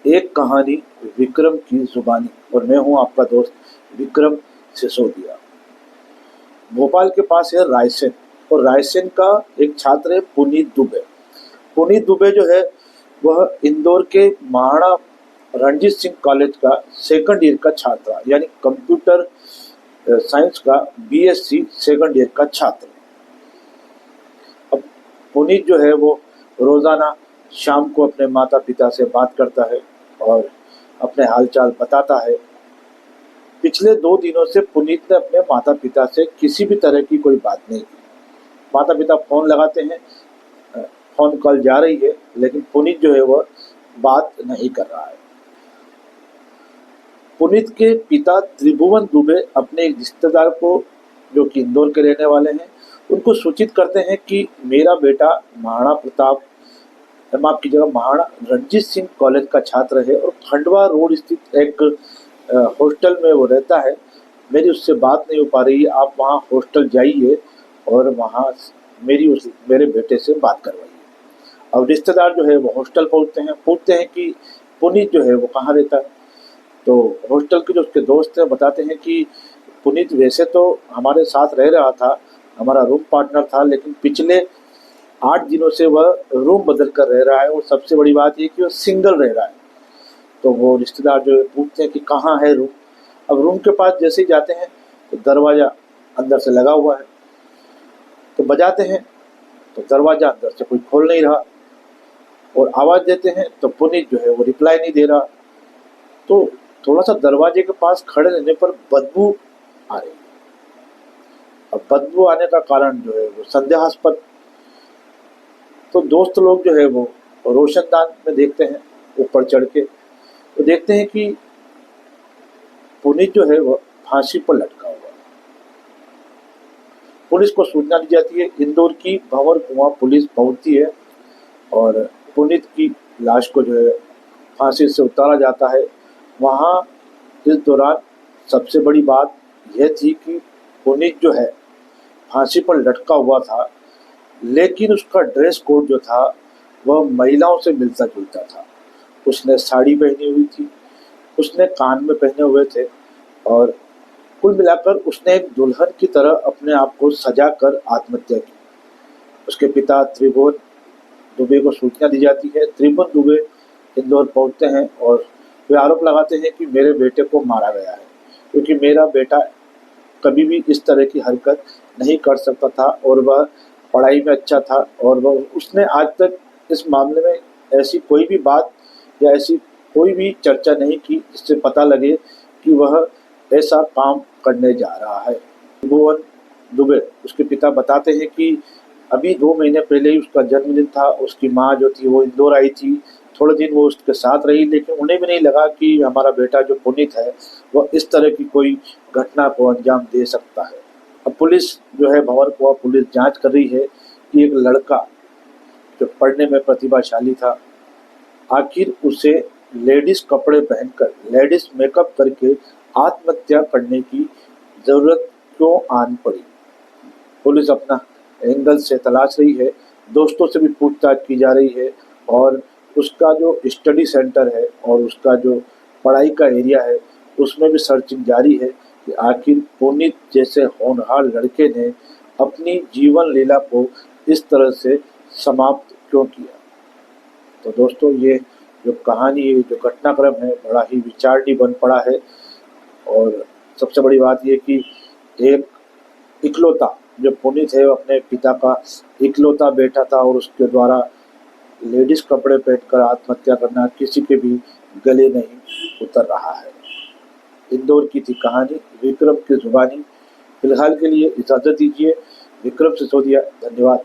एक कहानी विक्रम की जुबानी। और मैं हूं आपका दोस्त विक्रम सिसोदिया। भोपाल के पास है रायसेन, और रायसेन का एक छात्र है पुनीत दुबे। पुनीत दुबे जो है वह इंदौर के महाराणा रणजीत सिंह कॉलेज का सेकंड ईयर का छात्र, यानी कंप्यूटर साइंस का बीएससी सेकंड ईयर का छात्र। अब पुनीत जो है वो रोजाना शाम को अपने माता पिता से बात करता है और अपने हालचाल बताता है। पिछले 2 दिनों से पुनीत ने अपने माता पिता से किसी भी तरह की कोई बात नहीं की। माता पिता फोन लगाते हैं, फोन कॉल जा रही है, लेकिन पुनीत जो है वह बात नहीं कर रहा है। पुनीत के पिता त्रिभुवन दुबे अपने एक रिश्तेदार को, जो कि इंदौर के रहने वाले हैं, उनको सूचित करते हैं कि मेरा बेटा महाराणा प्रताप, माफ कीजिएगा, महाराणा रणजीत सिंह कॉलेज का छात्र है और खंडवा रोड स्थित एक हॉस्टल में वो रहता है। मेरी उससे बात नहीं हो पा रही है, आप वहाँ हॉस्टल जाइए और वहाँ मेरे बेटे से बात करवाइए। अब रिश्तेदार जो है वो हॉस्टल पूछते हैं कि पुनीत जो है वो कहाँ रहता है। तो हॉस्टल के जो उसके दोस्त हैं बताते हैं कि पुनीत वैसे तो हमारे साथ रह रहा था, हमारा रूम पार्टनर था, लेकिन पिछले 8 दिनों से वह रूम बदल कर रह रहा है और सबसे बड़ी बात यह कि वह सिंगल रह रहा है। तो वो रिश्तेदार जो है पूछते हैं कि कहाँ है रूम। अब रूम के पास जैसे ही जाते हैं तो दरवाज़ा अंदर से लगा हुआ है, तो बजाते हैं तो दरवाज़ा अंदर से कोई खोल नहीं रहा, और आवाज़ देते हैं तो पुनीत जो है वो रिप्लाई नहीं दे रहा। तो थोड़ा सा दरवाजे के पास खड़े रहने पर बदबू आ रही है। अब बदबू आने का कारण जो है वो संदेहास्पद। तो दोस्त लोग जो है वो रोशनदान में देखते हैं, ऊपर चढ़ के तो देखते हैं कि पुनीत जो है वह फांसी पर लटका हुआ है। पुलिस को सूचना दी जाती है। इंदौर की भंवर कुआं पुलिस पहुंचती है और पुनीत की लाश को जो है फांसी से उतारा जाता है। वहाँ इस दौरान सबसे बड़ी बात यह थी कि पुनीत जो है फांसी पर लटका हुआ था, लेकिन उसका ड्रेस कोड जो था वह महिलाओं से मिलता जुलता था। उसने साड़ी पहनी हुई थी, उसने कान में पहने हुए थे, और कुल मिलाकर उसने एक दुल्हन की तरह अपने आप को सजा कर आत्महत्या की। उसके पिता त्रिभुवन दुबे को सूचना दी जाती है। त्रिभुवन दुबे इंदौर पहुंचते हैं और वे आरोप लगाते हैं कि मेरे बेटे को मारा गया है, क्योंकि मेरा बेटा कभी भी इस तरह की हरकत नहीं कर सकता था और वह पढ़ाई में अच्छा था, और वह उसने आज तक इस मामले में ऐसी कोई भी बात या ऐसी कोई भी चर्चा नहीं की जिससे पता लगे कि वह ऐसा काम करने जा रहा है। त्रिभुवन दुबे उसके पिता बताते हैं कि अभी 2 महीने पहले ही उसका जन्मदिन था। उसकी माँ जो थी वो इंदौर आई थी, थोड़े दिन वो उसके साथ रही, लेकिन उन्हें भी नहीं लगा कि हमारा बेटा जो पुनीत है वह इस तरह की कोई घटना को अंजाम दे सकता है। अब पुलिस जो है, भंवर कुआं पुलिस जांच कर रही है कि एक लड़का जो पढ़ने में प्रतिभाशाली था, आखिर उसे लेडीज कपड़े पहनकर, लेडीज मेकअप करके आत्महत्या करने की जरूरत क्यों आन पड़ी। पुलिस अपना एंगल से तलाश रही है, दोस्तों से भी पूछताछ की जा रही है, और उसका जो स्टडी सेंटर है और उसका जो पढ़ाई का एरिया है उसमें भी सर्चिंग जारी है कि आखिर पुनीत जैसे होनहार लड़के ने अपनी जीवन लीला को इस तरह से समाप्त क्यों किया। तो दोस्तों, ये जो कहानी है, जो घटनाक्रम है, बड़ा ही विचारणीय बन पड़ा है। और सबसे बड़ी बात ये कि एक इकलौता जो पुनीत है, अपने पिता का इकलौता बेटा था, और उसके द्वारा लेडीज कपड़े पहनकर आत्महत्या करना किसी के भी गले नहीं उतर रहा है। इंदौर की थी कहानी विक्रम की जुबानी। फिलहाल के लिए इजाज़त दीजिए। विक्रम सिसोदिया, धन्यवाद।